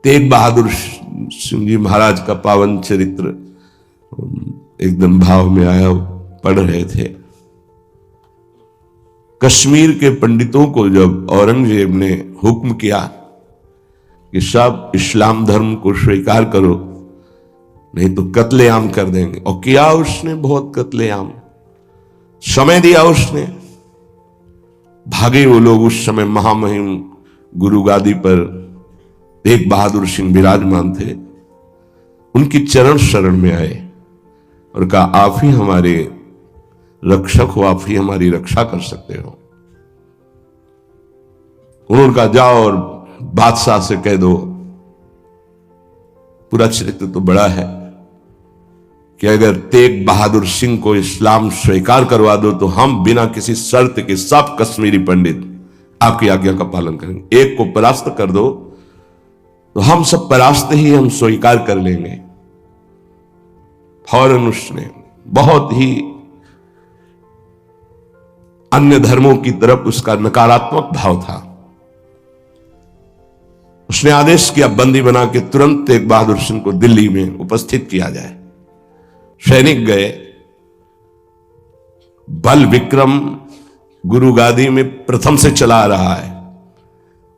तेग बहादुर सिंह जी महाराज का पावन चरित्र एकदम भाव में आया, पढ़ रहे थे। कश्मीर के पंडितों को जब औरंगजेब ने हुक्म किया कि सब इस्लाम धर्म को स्वीकार करो, नहीं तो कत्लेआम कर देंगे, और किया उसने बहुत कत्लेआम, समय दिया उसने। भागे वो लोग। उस समय महामहिम गुरु गादी पर तेग बहादुर सिंह विराजमान थे, उनकी चरण शरण में आए और कहा आप ही हमारे रक्षक हो, आप ही हमारी रक्षा कर सकते हो। उन्होंने कहा जाओ और बादशाह से कह दो, पूरा चरित्र तो बड़ा है, कि अगर तेग बहादुर सिंह को इस्लाम स्वीकार करवा दो तो हम बिना किसी शर्त के सब कश्मीरी पंडित आपकी आज्ञा का पालन करेंगे। एक को परास्त कर दो तो हम सब परास्त ही हम स्वीकार कर लेंगे। फौरन उसने बहुत ही अन्य धर्मों की तरफ उसका नकारात्मक भाव था। उसने आदेश किया बंदी बना के तुरंत तेग बहादुर सिंह को दिल्ली में उपस्थित किया जाए। सैनिक गए। बल विक्रम गुरु गादी में प्रथम से चला रहा है,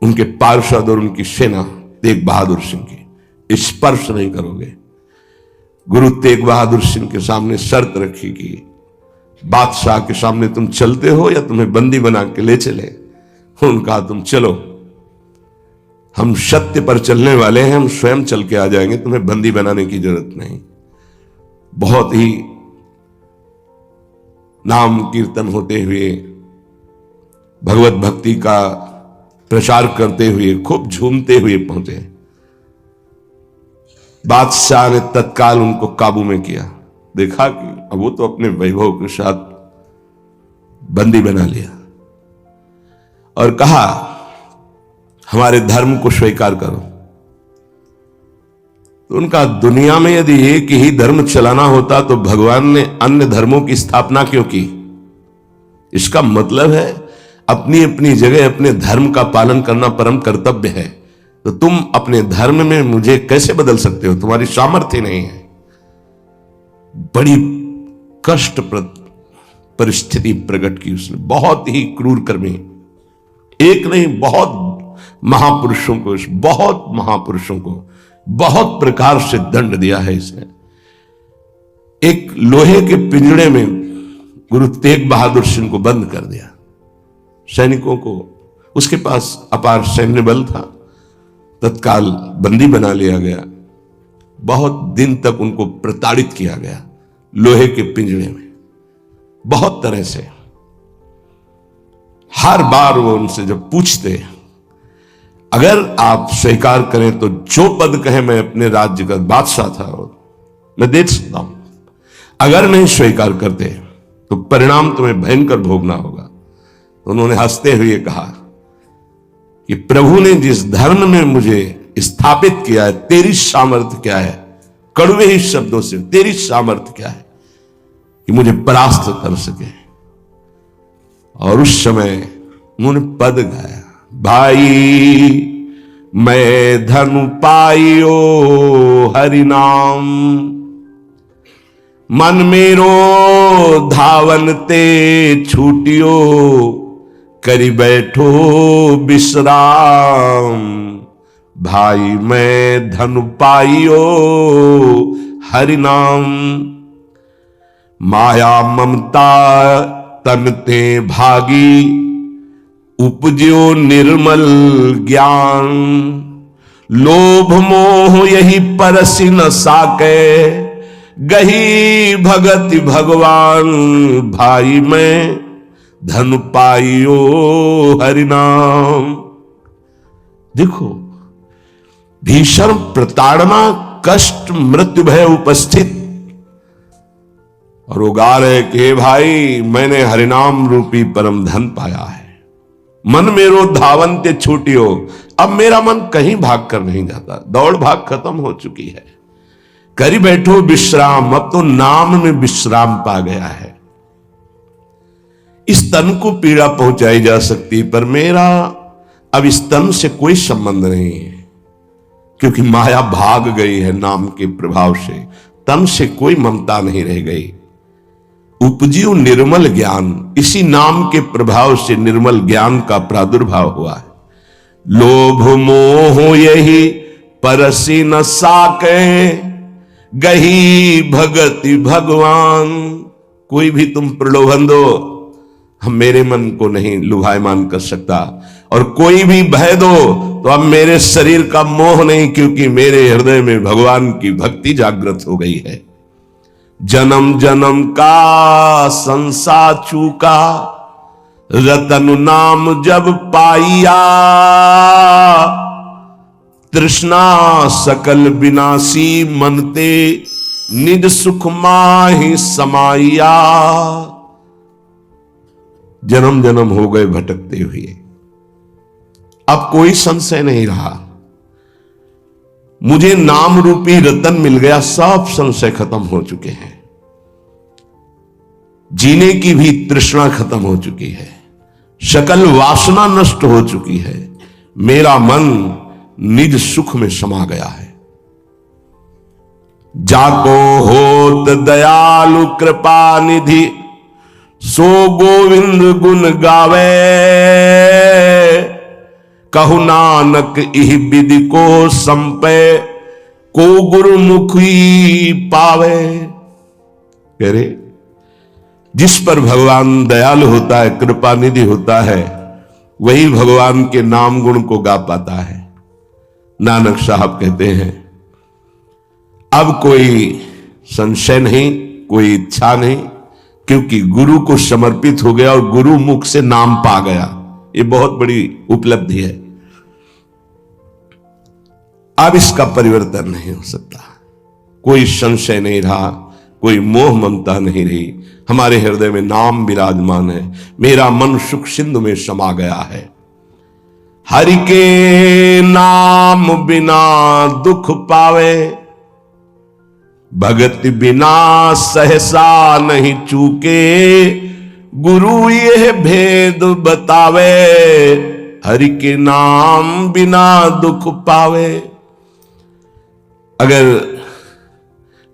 उनके पार्षद और उनकी सेना तेग बहादुर सिंह की स्पर्श नहीं करोगे। गुरु तेग बहादुर सिंह के सामने शर्त रखी कि बादशाह के सामने तुम चलते हो या तुम्हें बंदी बना के ले चले। उन्होंने कहा तुम चलो, हम सत्य पर चलने वाले हैं, हम स्वयं चल के आ जाएंगे, तुम्हें बंदी बनाने की जरूरत नहीं। बहुत ही नाम कीर्तन होते हुए, भगवत भक्ति का प्रचार करते हुए, खूब झूमते हुए पहुंचे। बादशाह ने तत्काल उनको काबू में किया। देखा कि अब वो तो अपने वैभव के साथ बंदी बना लिया और कहा हमारे धर्म को स्वीकार करो। तो उनका दुनिया में यदि एक ही धर्म चलाना होता तो भगवान ने अन्य धर्मों की स्थापना क्यों की? इसका मतलब है अपनी अपनी जगह अपने धर्म का पालन करना परम कर्तव्य है। तो तुम अपने धर्म में मुझे कैसे बदल सकते हो? तुम्हारी सामर्थ्य नहीं है। बड़ी कष्टप्रद परिस्थिति प्रकट की उसने, बहुत ही क्रूर कर्मी। एक नहीं, बहुत महापुरुषों को बहुत प्रकार से दंड दिया है इसने। एक लोहे के पिंजड़े में गुरु तेग बहादुर सिंह को बंद कर दिया। सैनिकों को, उसके पास अपार सैन्य बल था, तत्काल बंदी बना लिया गया। बहुत दिन तक उनको प्रताड़ित किया गया लोहे के पिंजड़े में, बहुत तरह से। हर बार वो उनसे जब पूछते, अगर आप स्वीकार करें तो जो पद कहे मैं अपने राज्य का बादशाह था मैं दे सकता हूं, अगर नहीं स्वीकार करते तो परिणाम तुम्हें भयंकर भोगना होगा। तो उन्होंने हंसते हुए कहा कि प्रभु ने जिस धर्म में मुझे स्थापित किया है, तेरी सामर्थ्य क्या है? कड़वे ही शब्दों से, तेरी सामर्थ्य क्या है कि मुझे परास्त कर सके? और उस समय उन्होंने पद गाया, भाई मैं धनु पाइयो हरि नाम, मन मेरो धावन ते छूटियो, करी बैठो विश्राम, भाई मैं धनु पाइयो हरि नाम, माया ममता तन ते भागी, उपज्यो निर्मल ज्ञान, लोभ मोह यही परसि न साके, गही भगति भगवान, भाई मैं धन पाइयो हरि नाम। देखो, भीषण प्रताड़ना, कष्ट, मृत्यु भय उपस्थित, और वो गा रहे कि भाई मैंने हरिनाम रूपी परम धन पाया है, मन मेरो धावन ते छूटियो। अब मेरा मन कहीं भाग कर नहीं जाता, दौड़ भाग खत्म हो चुकी है। करी बैठो विश्राम, अब तो नाम में विश्राम पा गया है। इस तन को पीड़ा पहुंचाई जा सकती, पर मेरा अब इस तन से कोई संबंध नहीं है, क्योंकि माया भाग गई है नाम के प्रभाव से, तन से कोई ममता नहीं रह गई। उपजियो निर्मल ज्ञान, इसी नाम के प्रभाव से निर्मल ज्ञान का प्रादुर्भाव हुआ है। लोभ मोह यही परसी न साके, गही भगति भगवान। कोई भी तुम प्रलोभन दो, हम मेरे मन को नहीं लुभायमान कर सकता, और कोई भी भय दो तो अब मेरे शरीर का मोह नहीं, क्योंकि मेरे हृदय में भगवान की भक्ति जागृत हो गई है। जन्म जन्म का संसार चूका, रतन नाम जब पाइया, तृष्णा सकल विनाशी मनते, निज सुख माहि समाइया। जन्म जन्म हो गए भटकते हुए, अब कोई संशय नहीं रहा। मुझे नाम रूपी रतन मिल गया, सब संशय खत्म हो चुके हैं। जीने की भी तृष्णा खत्म हो चुकी है, सकल वासना नष्ट हो चुकी है। मेरा मन निज सुख में समा गया है। जाको होत दयालु कृपा निधि, सो गोविंद गुण गावे। कहु नानक इह विधि को संपे, को गुरुमुखी पावे। कह रहे जिस पर भगवान दयालु होता है, कृपा निधि होता है, वही भगवान के नाम गुण को गा पाता है। नानक साहब कहते हैं अब कोई संशय नहीं, कोई इच्छा नहीं, क्योंकि गुरु को समर्पित हो गया और गुरु मुख से नाम पा गया। ये बहुत बड़ी उपलब्धि है। अब इसका परिवर्तन नहीं हो सकता। कोई संशय नहीं रहा, कोई मोह ममता नहीं रही। हमारे हृदय में नाम विराजमान है। मेरा मन सुख सिंधु में समा गया है। हरि के नाम बिना दुख पावे, भगति बिना सहसा नहीं चूके। गुरु यह भेद बतावे, हरि के नाम बिना दुख पावे। अगर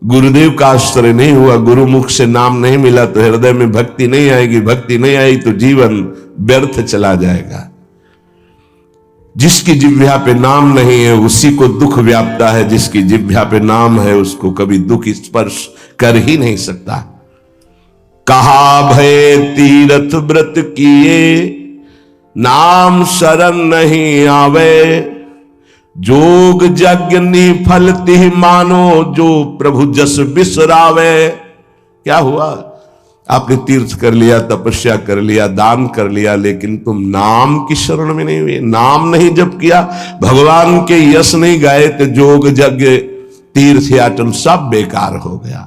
गुरुदेव का आश्रय नहीं हुआ, गुरुमुख से नाम नहीं मिला, तो हृदय में भक्ति नहीं आएगी। भक्ति नहीं आई तो जीवन व्यर्थ चला जाएगा। जिसकी जिह्वा पे नाम नहीं है उसी को दुख व्यापता है, जिसकी जिह्वा पे नाम है उसको कभी दुख स्पर्श कर ही नहीं सकता। कहा भय तीरथ व्रत किए, नाम शरण नहीं आवे। जोग यज्ञ निफल तिह मानो, जो प्रभु जस बिसरावे। क्या हुआ? आपने तीर्थ कर लिया, तपस्या कर लिया, दान कर लिया, लेकिन तुम नाम की शरण में नहीं हुए। नाम नहीं जप किया, भगवान के यश नहीं गाए, तो जोग यज्ञ तीर्थ याटन सब बेकार हो गया।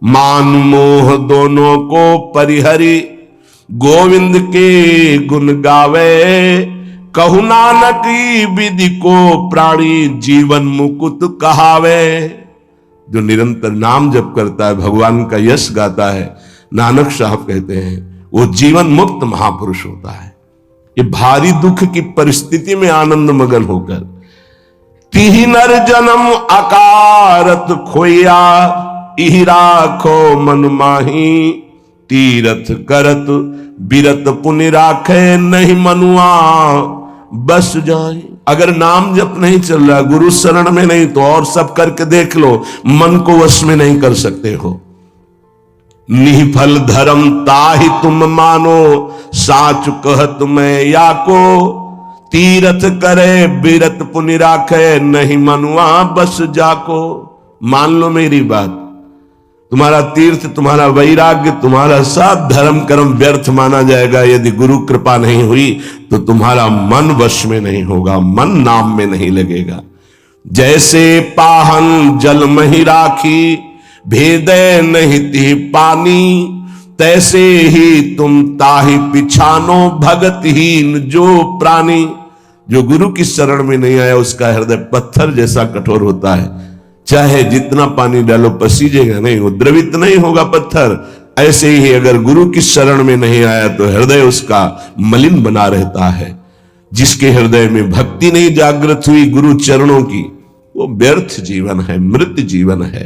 मान मोह दोनों को परिहरी, गोविंद के गुण गावे। कहु नानक विधि को प्राणी, जीवन मुकुट कहावे। जो निरंतर नाम जप करता है, भगवान का यश गाता है, नानक साहब कहते हैं वो जीवन मुक्त महापुरुष होता है। ये भारी दुख की परिस्थिति में आनंद मगन होकर, तिहि नर जन्म अकारत खोया, इहि राखो मन माही। तीरथ करत बिरत पुनि राखे, नहीं मनुआ बस जाए। अगर नाम जप नहीं चल रहा, गुरु शरण में नहीं, तो और सब करके देख लो, मन को वश में नहीं कर सकते हो। निफल धर्म ताहि तुम मानो, साच कहत मैं या को। तीरथ करे बिरत पुनि राखे, नहीं मनुआ बस जाको। मान लो मेरी बात, तुम्हारा तीर्थ, तुम्हारा वैराग्य, तुम्हारा सब धर्म कर्म व्यर्थ माना जाएगा यदि गुरु कृपा नहीं हुई, तो तुम्हारा मन वश में नहीं होगा, मन नाम में नहीं लगेगा। जैसे पाहन जल मही राखी, भेदे नहीं ती पानी। तैसे ही तुम ताहि पिछानो, भगतहीन जो प्राणी। जो गुरु की शरण में नहीं आया उसका हृदय पत्थर जैसा कठोर होता है, चाहे जितना पानी डालो पसीजेगा नहीं, वो द्रवित नहीं होगा पत्थर। ऐसे ही अगर गुरु की शरण में नहीं आया तो हृदय उसका मलिन बना रहता है। जिसके हृदय में भक्ति नहीं जागृत हुई गुरु चरणों की, वो व्यर्थ जीवन है, मृत जीवन है।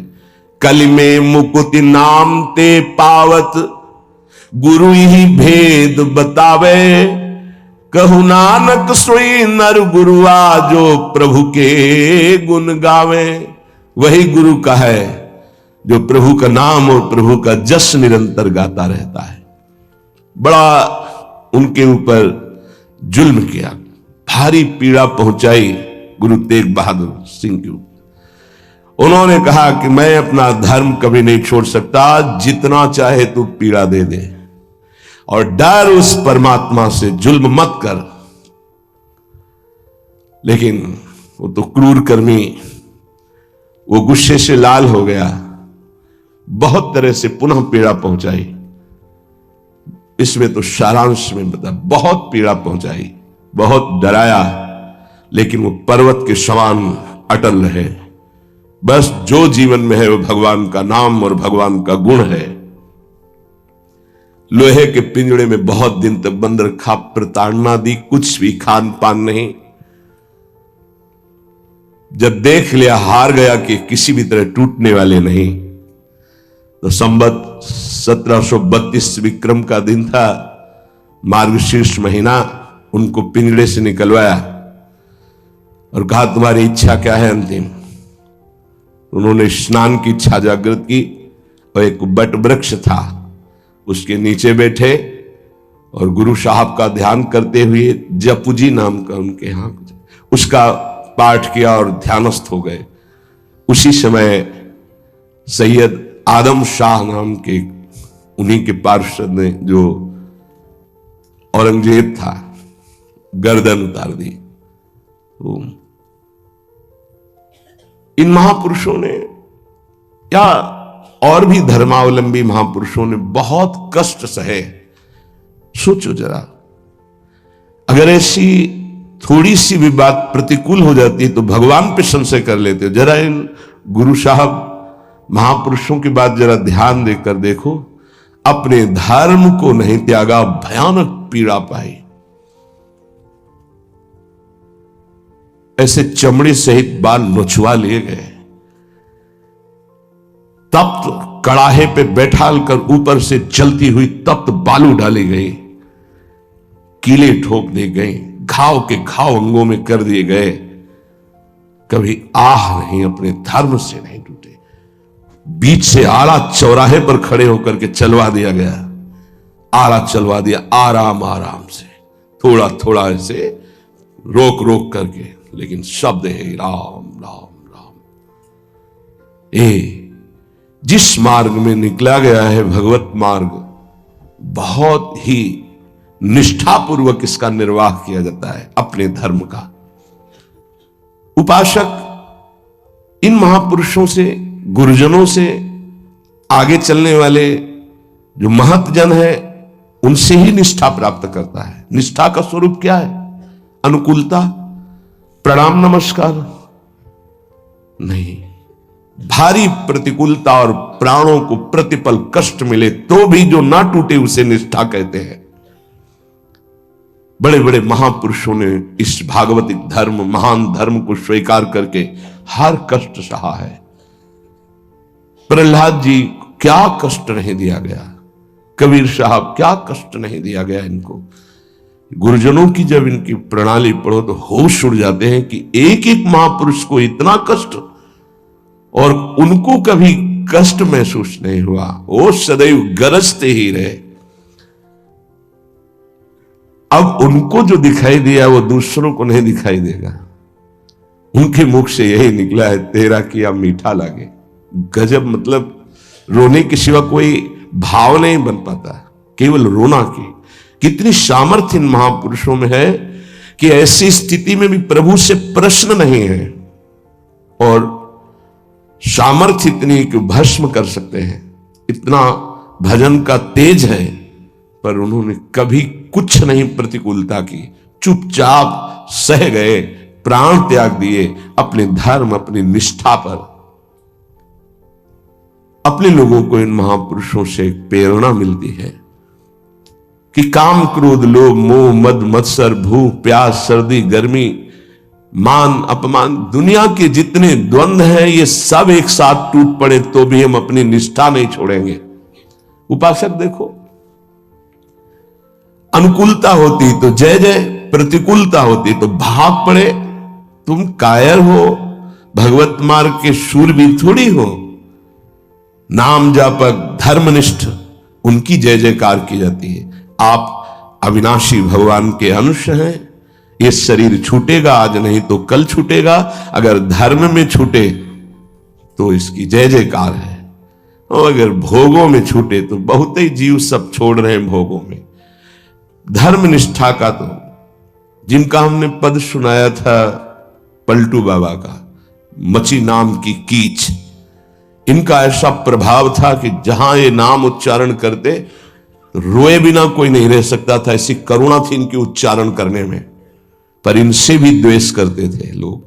कलिमे मुकुति नाम ते पावत, गुरु ही भेद बतावे। कहु नानक सोई नर गुरुआ, जो प्रभु के गुण गावे। वही गुरु का है जो प्रभु का नाम और प्रभु का जस निरंतर गाता रहता है। बड़ा उनके ऊपर जुल्म किया, भारी पीड़ा पहुंचाई गुरु तेग बहादुर सिंह की। उन्होंने कहा कि मैं अपना धर्म कभी नहीं छोड़ सकता, जितना चाहे तू पीड़ा दे दे, और डर उस परमात्मा से, जुल्म मत कर। लेकिन वो तो क्रूर कर्मी, वो गुस्से से लाल हो गया, बहुत तरह से पुनः पीड़ा पहुंचाई। इसमें तो सारांश में बता, बहुत पीड़ा पहुंचाई, बहुत डराया, लेकिन वो पर्वत के समान अटल रहे। बस जो जीवन में है वो भगवान का नाम और भगवान का गुण है। लोहे के पिंजड़े में बहुत दिन तक बंद रखा, प्रताड़ना दी, कुछ भी खान पान नहीं। जब देख लिया हार गया कि किसी भी तरह टूटने वाले नहीं, तो संवत 1732 विक्रम का दिन था, मार्गशीर्ष महीना। उनको पिंजड़े से निकलवाया और कहा तुम्हारी इच्छा क्या है अंतिम। उन्होंने स्नान की इच्छा जागृत की और एक बट वृक्ष था उसके नीचे बैठे और गुरु साहब का ध्यान करते हुए, जपुजी नाम का उनके यहां, उसका पाठ किया और ध्यानस्थ हो गए। उसी समय सैयद आदम शाह नाम के उन्हीं के पार्षद ने, जो औरंगजेब था, गर्दन उतार दी। तो इन महापुरुषों ने या और भी धर्मावलंबी महापुरुषों ने बहुत कष्ट सहे। सोचो जरा, अगर ऐसी थोड़ी सी भी बात प्रतिकूल हो जाती तो भगवान पे संशय कर लेते। जरा इन गुरु साहब महापुरुषों की बात जरा ध्यान देकर देखो। अपने धर्म को नहीं त्यागा, भयानक पीड़ा पाई। ऐसे चमड़ी सहित बाल नोचवा लिए गए, तप्त कड़ाहे पे बैठाल कर ऊपर से जलती हुई तप्त बालू डाली गई, कीले ठोक दी गई, घाव के घाव अंगों में कर दिए गए। कभी आह नहीं, अपने धर्म से नहीं टूटे। बीच से आला चौराहे पर खड़े होकर के चलवा दिया गया, आला चलवा दिया, आराम आराम से, थोड़ा थोड़ा ऐसे रोक रोक करके, लेकिन शब्द है राम राम राम। जिस मार्ग में निकला गया है भगवत मार्ग, बहुत ही निष्ठापूर्वक इसका निर्वाह किया जाता है अपने धर्म का। उपासक इन महापुरुषों से, गुरुजनों से, आगे चलने वाले जो महतजन है, उनसे ही निष्ठा प्राप्त करता है। निष्ठा का स्वरूप क्या है? अनुकूलता, प्रणाम नमस्कार नहीं। भारी प्रतिकूलता और प्राणों को प्रतिपल कष्ट मिले तो भी जो ना टूटे उसे निष्ठा कहते हैं। बड़े बड़े महापुरुषों ने इस भागवतिक धर्म, महान धर्म को स्वीकार करके हर कष्ट सहा है। प्रहलाद जी क्या कष्ट नहीं दिया गया, कबीर साहब क्या कष्ट नहीं दिया गया इनको। गुरुजनों की जब इनकी प्रणाली पढ़ो तो होश उड़ जाते हैं कि एक एक महापुरुष को इतना कष्ट, और उनको कभी कष्ट महसूस नहीं हुआ। वो सदैव गरजते ही रहे। अब उनको जो दिखाई दिया वो दूसरों को नहीं दिखाई देगा। उनके मुख से यही निकला है, तेरा किया मीठा लागे। गजब, मतलब रोने के सिवा कोई भाव नहीं बन पाता, केवल रोना की। कितनी सामर्थ्य इन महापुरुषों में है कि ऐसी स्थिति में भी प्रभु से प्रश्न नहीं है, और सामर्थ्य इतनी कि भस्म कर सकते हैं। इतना भजन का तेज है, पर उन्होंने कभी कुछ नहीं प्रतिकूलता की, चुपचाप सह गए, प्राण त्याग दिए अपने धर्म, अपनी निष्ठा पर। अपने लोगों को इन महापुरुषों से एक प्रेरणा मिलती है कि काम, क्रोध, लोभ, मोह, मद, मत्सर, भूख, प्यास, सर्दी, गर्मी, मान अपमान, दुनिया के जितने द्वंद्व हैं ये सब एक साथ टूट पड़े तो भी हम अपनी निष्ठा नहीं छोड़ेंगे। उपासक देखो, अनुकूलता होती तो जय जय, प्रतिकूलता होती तो भाग पड़े। तुम कायर हो, भगवत मार्ग के शूरवीर थोड़ी हो। नाम जापक धर्मनिष्ठ उनकी जय जयकार की जाती है। आप अविनाशी भगवान के अंश हैं। ये शरीर छूटेगा, आज नहीं तो कल छूटेगा। अगर धर्म में छूटे तो इसकी जय जयकार है, और अगर भोगों में छूटे तो बहुत ही जीव सब छोड़ रहे हैं भोगों में। धर्म निष्ठा का तो जिनका हमने पद सुनाया था पलटू बाबा का, मची नाम की कीच, इनका ऐसा प्रभाव था कि जहां ये नाम उच्चारण करते तो रोए बिना कोई नहीं रह सकता था। ऐसी करुणा थी इनकी उच्चारण करने में। पर इनसे भी द्वेष करते थे लोग,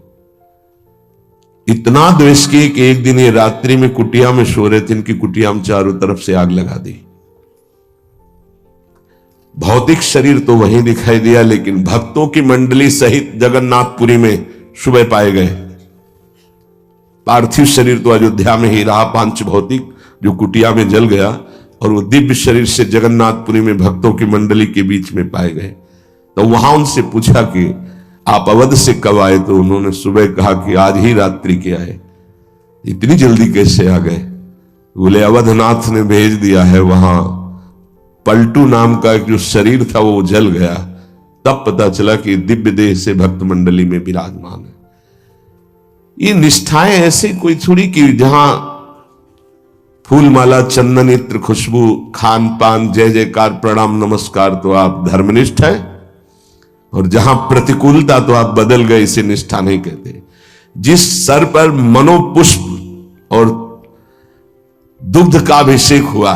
इतना द्वेष किए कि एक दिन ये रात्रि में कुटिया में सो रहे थे, इनकी कुटिया में चारों तरफ से आग लगा दी। भौतिक शरीर तो वहीं दिखाई दिया, लेकिन भक्तों की मंडली सहित जगन्नाथपुरी में सुबह पाए गए। पार्थिव शरीर तो अयोध्या में ही रहा, पांच भौतिक जो कुटिया में जल गया, और वो दिव्य शरीर से जगन्नाथपुरी में भक्तों की मंडली के बीच में पाए गए। तो वहां उनसे पूछा कि आप अवध से कब आए? तो उन्होंने सुबह कहा कि आज ही रात्रि के आए। इतनी जल्दी कैसे आ गए? बोले अवधनाथ ने भेज दिया है। वहां पलटू नाम का एक जो शरीर था वो जल गया, तब पता चला कि दिव्य देह से भक्त मंडली में विराजमान है। ये निष्ठाएं ऐसे कोई थोड़ी कि जहां फूल माला चंदन इत्र खुशबू खान पान जय जयकार प्रणाम नमस्कार तो आप धर्मनिष्ठ है, और जहां प्रतिकूलता तो आप बदल गए, इसे निष्ठा नहीं कहते। जिस सर पर मनोपुष्प और दुग्ध का अभिषेक हुआ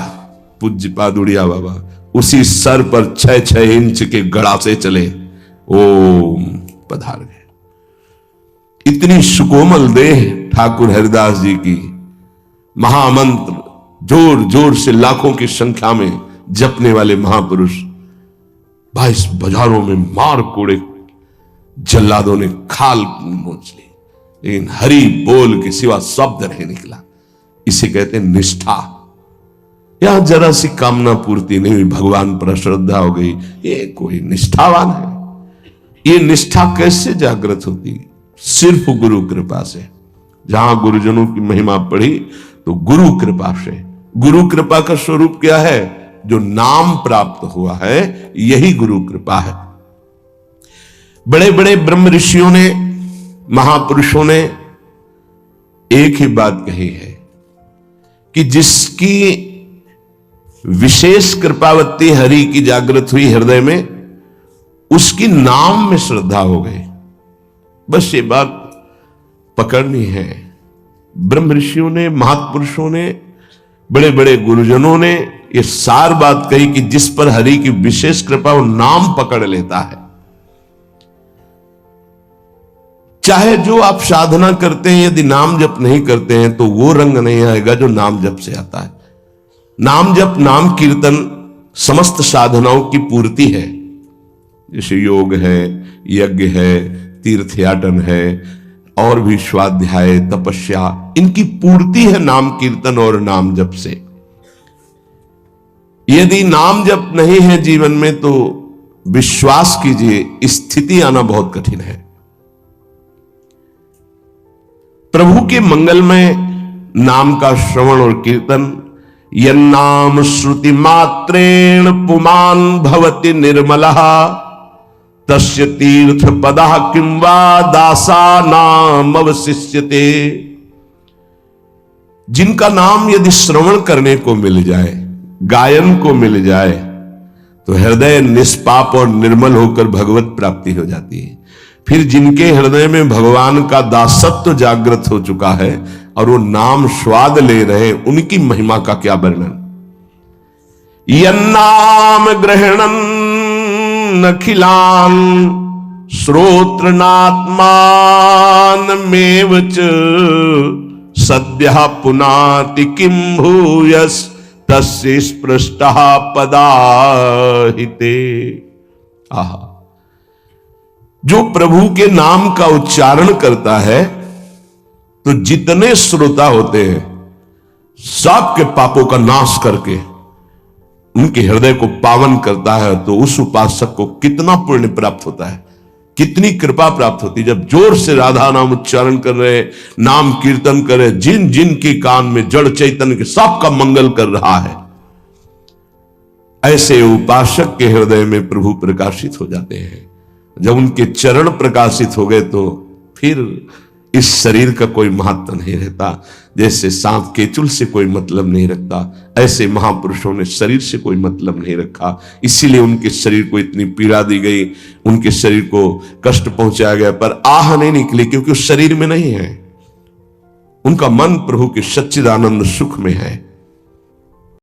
पूज्य पादुड़िया बाबा, उसी सर पर 6-6 इंच के गड़ा से चले, ओम पधार गए। इतनी सुकोमल देह ठाकुर हरिदास जी की, महामंत्र जोर जोर से लाखों की संख्या में जपने वाले महापुरुष, 22 बाजारों में मार कोड़े जल्लादों ने खाल नोच ली, लेकिन हरि बोल के सिवा शब्द नहीं निकला। इसे कहते हैं निष्ठा। यहां जरा सी कामना पूर्ति नहीं हुई, भगवान पर श्रद्धा हो गई, ये कोई निष्ठावान है? ये निष्ठा कैसे जागृत होती? सिर्फ गुरु कृपा से। जहां गुरुजनों की महिमा पढ़ी तो गुरु कृपा से। गुरु कृपा का स्वरूप क्या है? जो नाम प्राप्त हुआ है यही गुरु कृपा है। बड़े बड़े ब्रह्म ऋषियों ने, महापुरुषों ने एक ही बात कही है कि जिसकी विशेष कृपावत्ती हरि की जागृत हुई हृदय में, उसकी नाम में श्रद्धा हो गई। बस ये बात पकड़नी है। ब्रह्म ऋषियों ने, महापुरुषों ने, बड़े बड़े गुरुजनों ने ये सार बात कही कि जिस पर हरि की विशेष कृपा वो नाम पकड़ लेता है। चाहे जो आप साधना करते हैं, यदि नाम जप नहीं करते हैं तो वो रंग नहीं आएगा जो नाम जप से आता है। नाम जप, नाम कीर्तन समस्त साधनाओं की पूर्ति है। जैसे योग है, यज्ञ है, तीर्थयाटन है, और भी स्वाध्याय तपस्या, इनकी पूर्ति है नाम कीर्तन और नाम जप से। यदि नाम जप नहीं है जीवन में तो विश्वास कीजिए स्थिति आना बहुत कठिन है। प्रभु के मंगलमय नाम का श्रवण और कीर्तन, यन्नाम श्रुति मात्रेण पुमान भवति निर्मलः तस्य तीर्थ पदः किं वा दासा नाम अवशिष्यते। जिनका नाम यदि श्रवण करने को मिल जाए, गायन को मिल जाए, तो हृदय निष्पाप और निर्मल होकर भगवत प्राप्ति हो जाती है। फिर जिनके हृदय में भगवान का दासत्व जागृत हो चुका है और वो नाम स्वाद ले रहे, उनकी महिमा का क्या वर्णन। यन्नाम ग्रहणन अखिलान श्रोत्रनात्मान मेवच सद्यः पुनाति किं भूयस तस्य स्पृष्टः पदाहिते। आहा, जो प्रभु के नाम का उच्चारण करता है तो जितने श्रोता होते हैं सबके पापों का नाश करके उनके हृदय को पावन करता है, तो उस उपासक को कितना पुण्य प्राप्त होता है, कितनी कृपा प्राप्त होती है। जब जोर से राधा नाम उच्चारण कर रहे, नाम कीर्तन कर रहे, जिन जिन के कान में जड़ चैतन्य के सबका मंगल कर रहा है, ऐसे उपासक के हृदय में प्रभु प्रकाशित हो जाते हैं। जब उनके चरण प्रकाशित हो गए तो फिर इस शरीर का कोई महत्व नहीं रहता। जैसे सांप केचुल से कोई मतलब नहीं रखता, ऐसे महापुरुषों ने शरीर से कोई मतलब नहीं रखा। इसीलिए उनके शरीर को इतनी पीड़ा दी गई, उनके शरीर को कष्ट पहुंचाया गया, पर आह नहीं निकली क्योंकि उस शरीर में नहीं है। उनका मन प्रभु के सच्चिदानंद सुख में है।